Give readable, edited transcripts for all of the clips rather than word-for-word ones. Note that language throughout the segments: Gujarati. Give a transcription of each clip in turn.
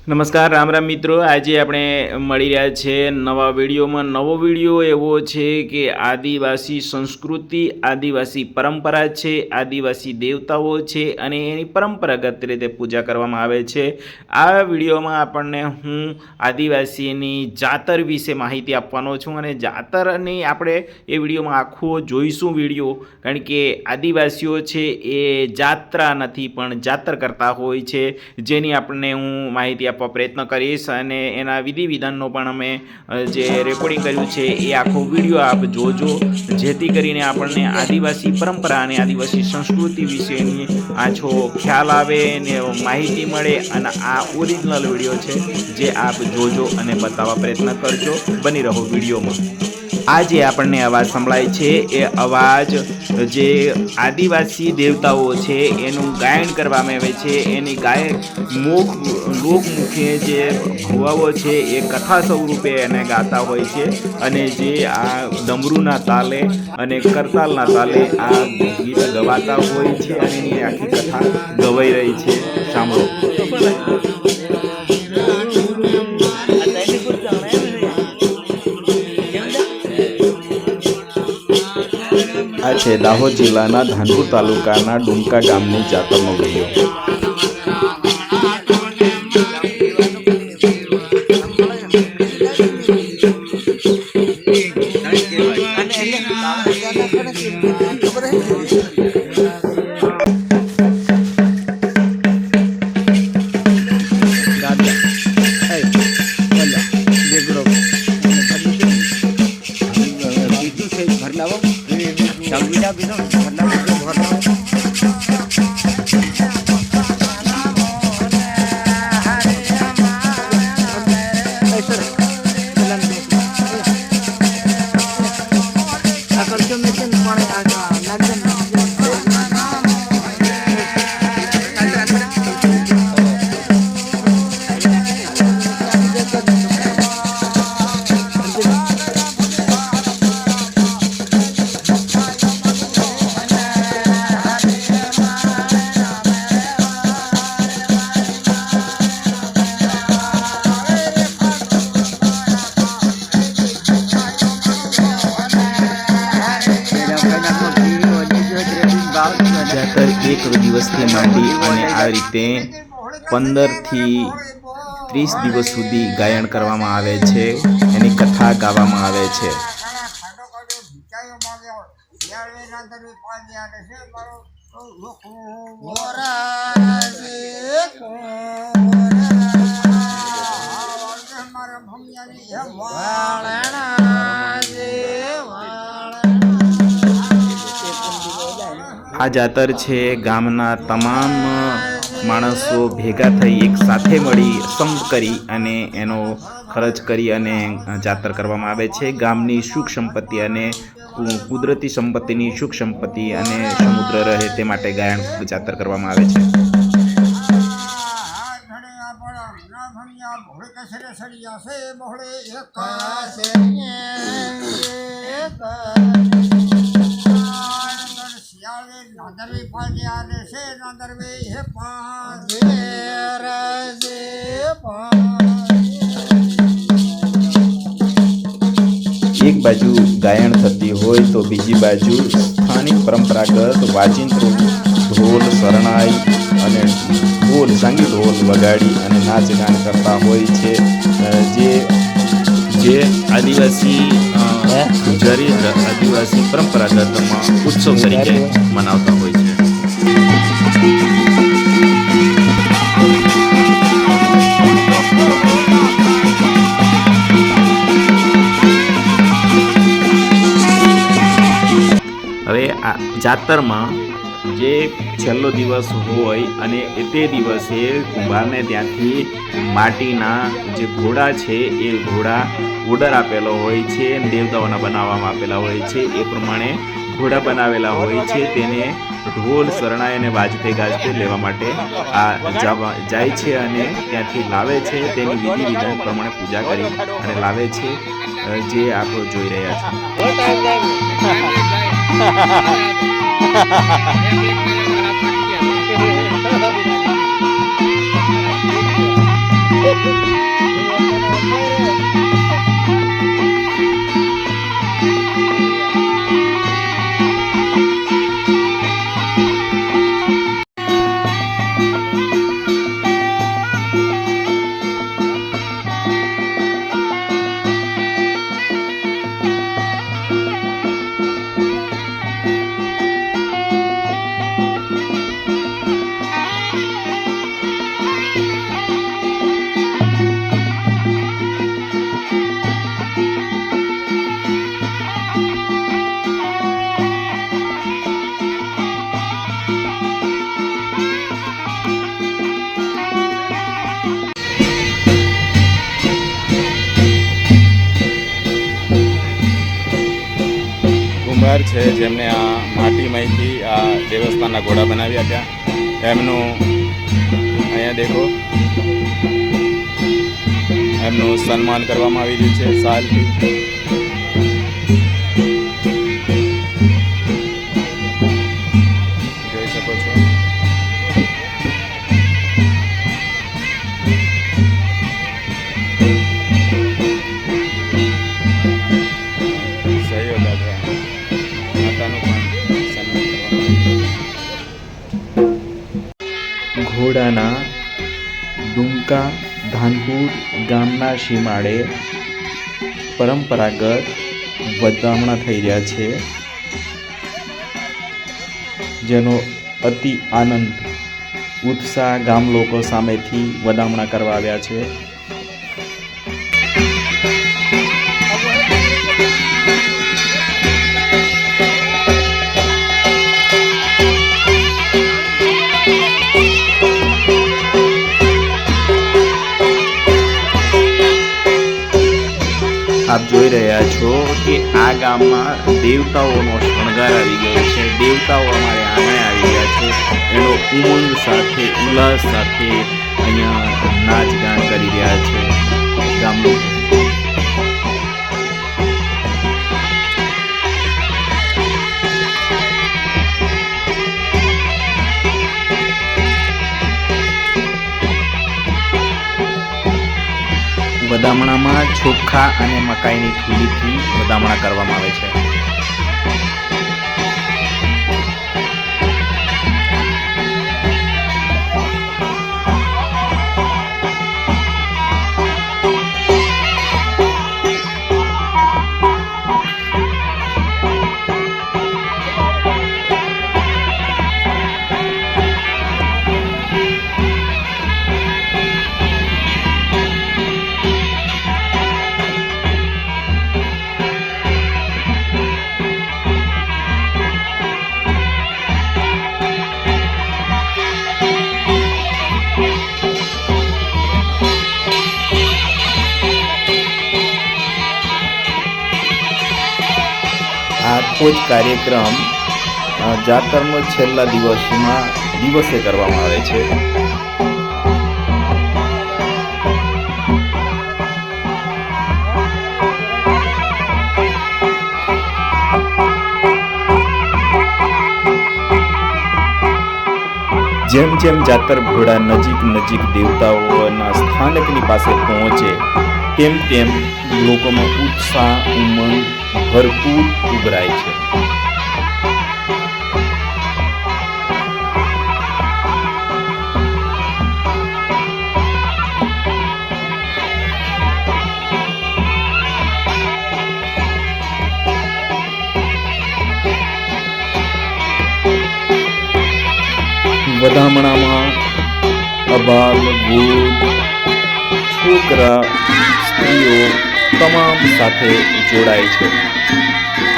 નમસ્કાર રામ રામ મિત્રો, આજે આપણે મળી રહ્યા છે નવા વિડીયોમાં। નવો વિડીયો એવો છે કે આદિવાસી સંસ્કૃતિ, આદિવાસી પરંપરા છે, આદિવાસી દેવતાઓ છે અને એની પરંપરાગત રીતે પૂજા કરવામાં આવે છે। આ વિડીયોમાં આપણને હું આદિવાસીની જાતર વિશે માહિતી આપવાનો છું અને જાતરની આપણે એ વિડીયોમાં આખો જોઈશું વિડીયો, કારણ કે આદિવાસીઓ છે એ જાત્રા નથી પણ જાતર કરતા હોય છે, જેની આપણને હું માહિતી આપવા પ્રયત્ન કરીશ અને એના વિધિ વિધાનનો પણ અમે જે રેકોર્ડિંગ કર્યું છે એ આખો વિડીયો આપ જોજો, જેથી કરીને આપણને આદિવાસી પરંપરા અને આદિવાસી સંસ્કૃતિ વિશેની આછો ખ્યાલ આવે ને માહિતી મળે। અને આ ઓરિજિનલ વિડીયો છે જે આપ જોજો અને બતાવવા પ્રયત્ન કરજો। બની રહો વિડીયોમાં। આ જે આપણને અવાજ સંભળાય છે એ અવાજ જે આદિવાસી દેવતાઓ છે એનું ગાયન કરવામાં આવે છે। એની લોકમુખે જે ભુવાઓ છે એ કથા સ્વરૂપે એને ગાતા હોય છે અને જે આ ડમરૂના તાલે અને કરતાલના તાલે આ ગીત ગવાતા હોય છે અને એની આખી કથા ગવાઈ રહી છે। સાંભળો। આ છે દાહોદ જિલ્લાના ધાનપુર તાલુકાના ડુમકા ગામની જાતરનો વિડીયો। જાતર એક દિવસથી માંડી અને આ રીતે 15 થી 30 દિવસ સુધી ગાયન કરવામાં આવે છે, એની કથા ગાવામાં આવે છે। આ જાતર છે ગામના તમામ માણસો ભેગા થઈ એક સાથે મળી સંપ કરી અને એનો ખર્ચ કરી અને જાતર કરવામાં આવે છે। ગામની સુખ સંપત્તિ અને કુદરતી સંપત્તિની સુખ સંપત્તિ અને સમુદ્ર રહે તે માટે ગાયન જાતર કરવામાં આવે છે। એક બાજુ ગાયન થતી હોય તો બીજી બાજુ સ્થાનિક પરંપરાગત વાજિંત્રો ઢોલ શરણાઈ અને ઢોલ સાંગી ઢોલ વગાડી અને નાચ ગાન કરતા હોય છે, જે આદિવાસી ગુજરી આદિવાસી પરંપરાગતમાં ઉત્સવ તરીકે મનાવતા હોય છે। હવે આ જાતરમાં જે છેલ્લો દિવસ હોય અને તે દિવસે કુંભારને ત્યાંથી માટીના જે ઘોડા છે એ ઘોડા ઓર્ડર આપેલો હોય છે, દેવતાઓના બનાવવામાં આપેલા હોય છે, એ પ્રમાણે ઘોડા બનાવેલા હોય છે, તેને ઢોલ શરણાઈ અને વાજતે ગાજતે લેવા માટે આ જાય છે અને ત્યાંથી લાવે છે। તેની વિધિ વિધાન પ્રમાણે પૂજા કરી અને લાવે છે, જે આપ જોઈ રહ્યા છો। કારીગર છે જેમને આ માટીમાંથી આ દેવસ્થાનના ઘોડા બનાવ્યા હતા. એમનું અહીંયા દેખો, એમનું સન્માન કરવામાં આવી રહ્યું છે સાલથી. જોઈ શકો છો. ઘોડાના ડુમકા ધાનપુર ગામના સીમાડે પરંપરાગત વધામણા થઈ રહ્યા છે, જેનો અતિ આનંદ ઉત્સાહ ગામ લોકો સામેથી વધામણા કરવા આવ્યા છે. આપ જોઈ રહ્યા છો કે આ ગામમાં દેવતાઓનો શણગાર આવી ગયો છે. દેવતાઓ અમારે આંગણે આવી ગયા છે. એનો ઉમંગ સાથે, ઉલ્લાસ સાથે અહીંયા નાચ ગાન કરી રહ્યા છે ગામ લોકો. વધામણામાં ચોખા અને મકાઈની થેલીથી વધામણા કરવામાં આવે છે. આખો જ કાર્યક્રમ જાતરનો છેલ્લા દિવસે કરવામાં આવે છે. જેમ જેમ જાતર ઘોડા નજીક દેવતાઓના સ્થાનકની પાસે પહોંચે તેમ તેમ લોકોનો ઉત્સાહ, ઉમંગ ભરપૂર ઉભરાય છે. વધામણામાં અબાલ, વૃદ્ધ, છોકરા, સ્ત્રીઓ તમામ સાથે જોડાય છે.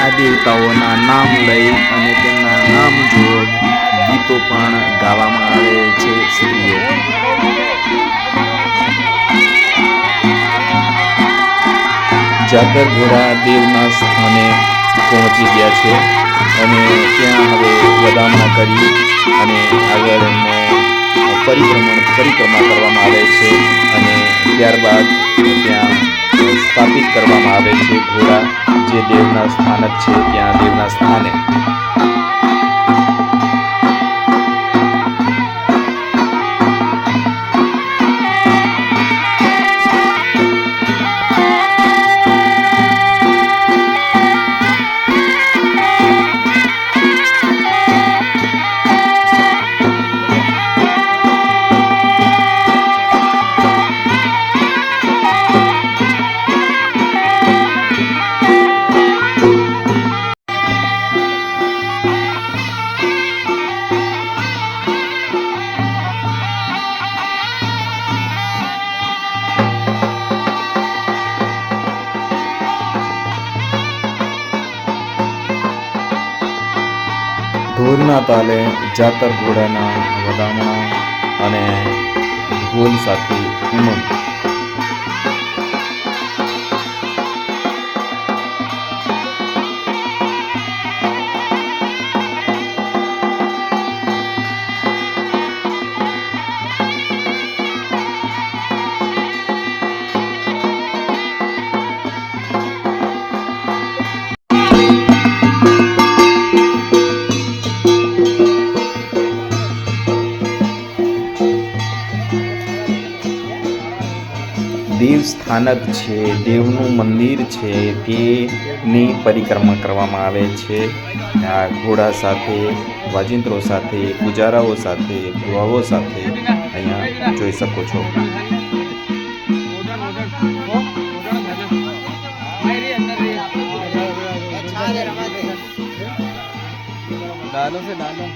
આ દેવતાઓના નામ લઈ અને તેમના નામ જોડ ગીતો પણ ગાવામાં આવે છે. સ્ત્રીઓ જાતર ઘોડા દેવના સ્થાને પહોંચી ગયા છે અને ત્યાં હવે વધામણા કરી અને આગળ એમને પરિક્રમા કરવામાં આવે છે અને ત્યારબાદ ત્યાં સ્થાપિત કરવામાં આવે છે ઘોડા, જે દેવના સ્થાનક છે ત્યાં દેવના સ્થાને. ઢોલના તાલે જાતર ઘોડાના વધામણા અને ઢોલ સાથે ઉમંગ. દેવ સ્થાનક છે, દેવનું મંદિર છે, તેની પરિક્રમા કરવામાં આવે છે. આ ઘોડા સાથે, વાજિંત્રો સાથે, પૂજારાઓ સાથે, દુઆઓ સાથે અહીંયા જોઈ શકો છો. डालो से डालो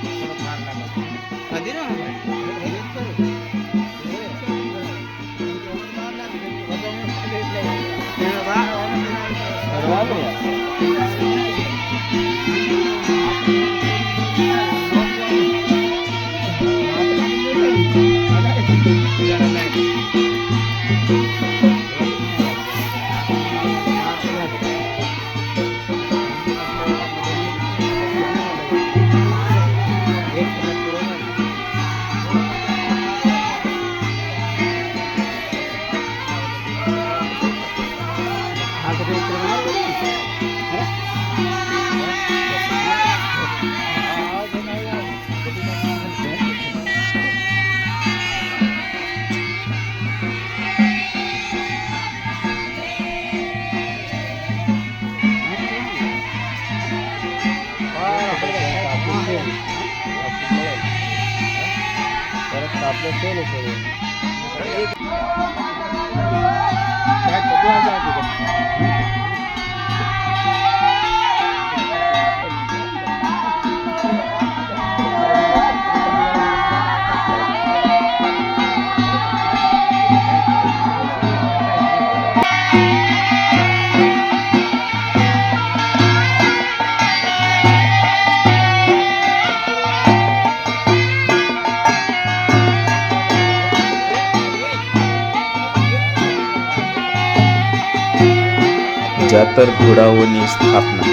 જાતર ઘોડાઓની સ્થાપના.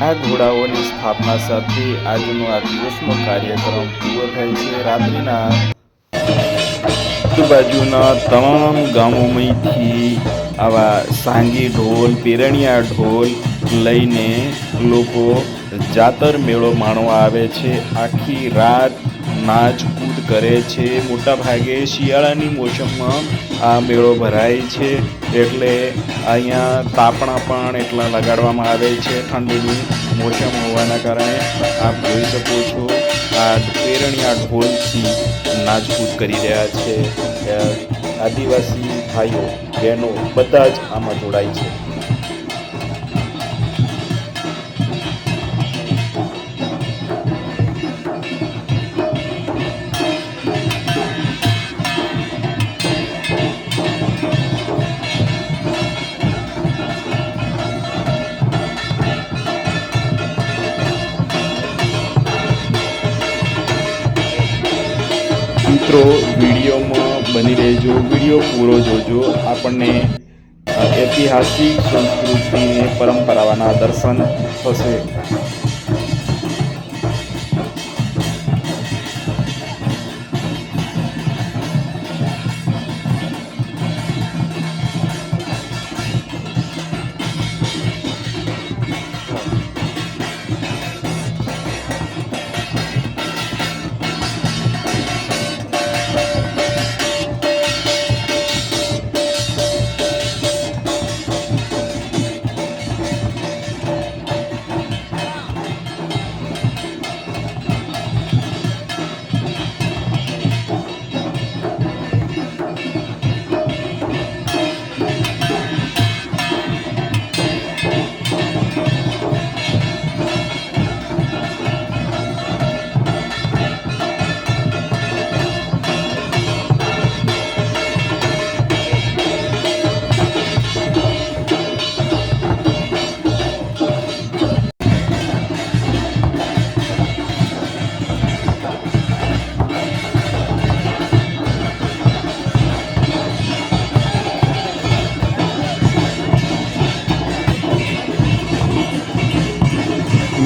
આ ઘોડાઓની સ્થાપના સાથે આજનો આ દિવસનો કાર્યક્રમ પૂરો થાય છે. રાત્રિના આજુબાજુના તમામ ગામોમાંથી આવા સાંગી ઢોલ, પેરણિયા ઢોલ લઈને લોકો જાતર મેળો માણવા આવે છે. આખી રાત નાચ કૂદ કરે છે. મોટા ભાગે શિયાળાની મોસમમાં આ મેળો ભરાય છે, એટલે અહીંયા તાપણા પણ એટલા લગાડવામાં આવે છે. ઠંડીની મોસમ હોવાના કારણે આપ જોઈ શકો છો આ પેરણિયા ઢોલથી નાચકૂદ કરી રહ્યા છે. આદિવાસી ભાઈઓ બહેનો બધા જ આમાં જોડાય છે. મિત્રો વિડીયોમાં બની રહેજો, વિડીયો પૂરો જોજો. આપણને ઐતિહાસિક સંસ્કૃતિ અને પરંપરાના દર્શન થશે.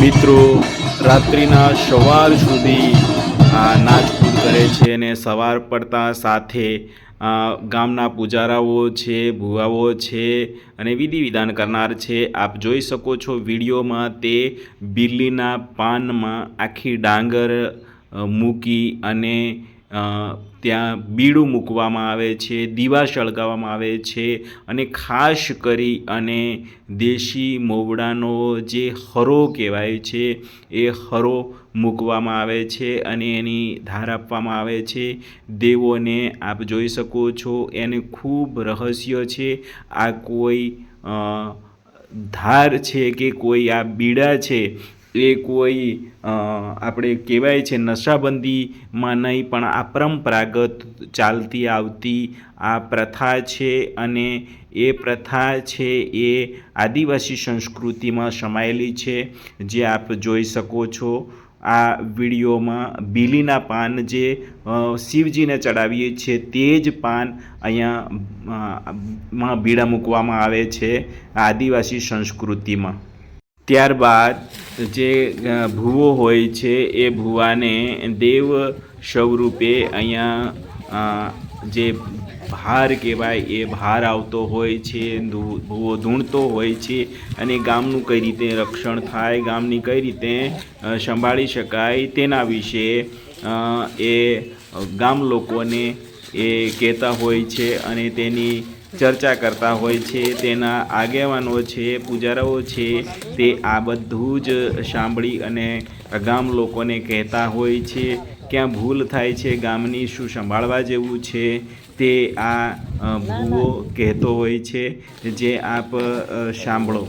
મિત્રો રાત્રિના સવાર સુધી નાચકૂદ કરે છે અને સવાર પડતા સાથે ગામના પૂજારાઓ છે, ભુવાઓ છે અને વિધિ વિધાન કરનાર છે. આપ જોઈ શકો છો વિડીયોમાં તે બિરલીના પાનમાં આખી ડાંગર મૂકી અને ત્યાં બીડું મૂકવામાં આવે છે, દીવા સળગાવવામાં આવે છે અને ખાસ કરી અને દેશી મોવડાનો જે હરો કહેવાય છે એ હરો મૂકવામાં આવે છે અને એની ધાર આપવામાં આવે છે દેવોને. આપ જોઈ શકો છો એને ખૂબ રહસ્ય છે. આ કોઈ ધાર છે કે કોઈ આ બીડા છે એ કોઈ આપણે કહેવાય છે નશાબંધીમાં નહીં, પણ આ પરંપરાગત ચાલતી આવતી આ પ્રથા છે અને એ પ્રથા છે એ આદિવાસી સંસ્કૃતિમાં સમાયેલી છે. જે આપ જોઈ શકો છો આ વિડીયોમાં બીલીના પાન જે શિવજીને ચડાવીએ છીએ તે જ પાન અહીંયા બીડા મૂકવામાં આવે છે આદિવાસી સંસ્કૃતિમાં. ત્યારબાદ જે ભૂવો હોય છે એ ભૂવાને દેવ સ્વરૂપે અહીંયા જે ભાર કહેવાય એ ભાર આવતો હોય છે, ભૂવો ધૂણતો હોય છે અને ગામનું કઈ રીતે રક્ષણ થાય, ગામની કઈ રીતે સંભાળી શકાય તેના વિશે એ ગામ લોકોને એ કહેતા હોય છે અને તેની ચર્ચા કરતા હોય છે. તેના આગેવાનો છે, પૂજારાઓ છે, તે આ બધું જ સાંભળી અને ગામ લોકોને કહેતા હોય છે. ક્યાં ભૂલ થાય છે ગામની, શું સંભાળવા જેવું છે તે આ ભૂવો કહેતો હોય છે, જે આપ સાંભળો.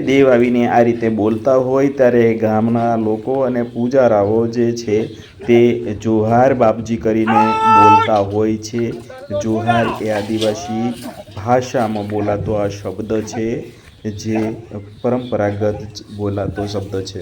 દેવ આવીને આ રીતે બોલતા હોય ત્યારે ગામના લોકો અને પૂજારાઓ જે છે તે જોહાર બાપજી કરીને બોલતા હોય છે. જોહાર એ આદિવાસી ભાષામાં બોલાતો આ શબ્દ છે, જે પરંપરાગત બોલાતો શબ્દ છે.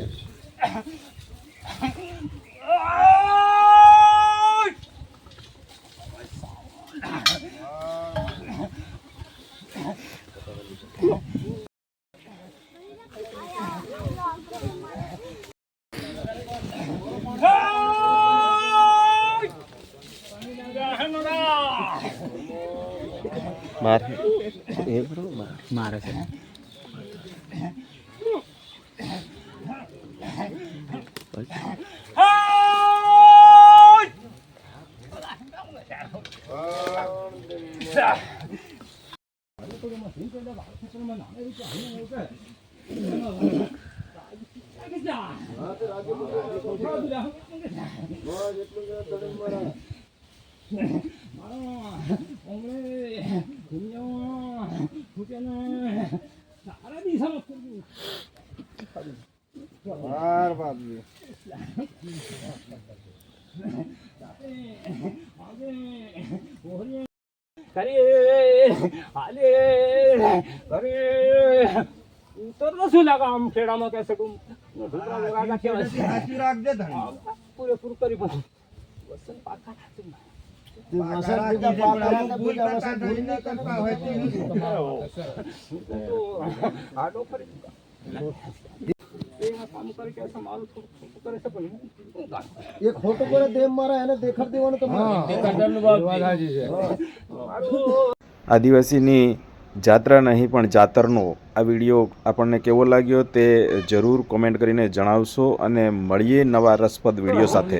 મારે છે ઉતરનો શું લાગે આમ ખેડામાં કે શકું પૂરેપૂરું કરી બધું વસન પાકા આડો ફરી કામ કરી કે મારું થોડું કરે છે પણ એ ખોટું કરે તેમ મારા એને દેખાડ દેવાનું આદિવાસીની જાત્રા નહીં પણ જાતરનો આ વિડીયો આપણને કેવો લાગ્યો તે જરૂર કોમેન્ટ કરીને જણાવશો અને મળીએ નવા રસપ્રદ વિડીયો સાથે.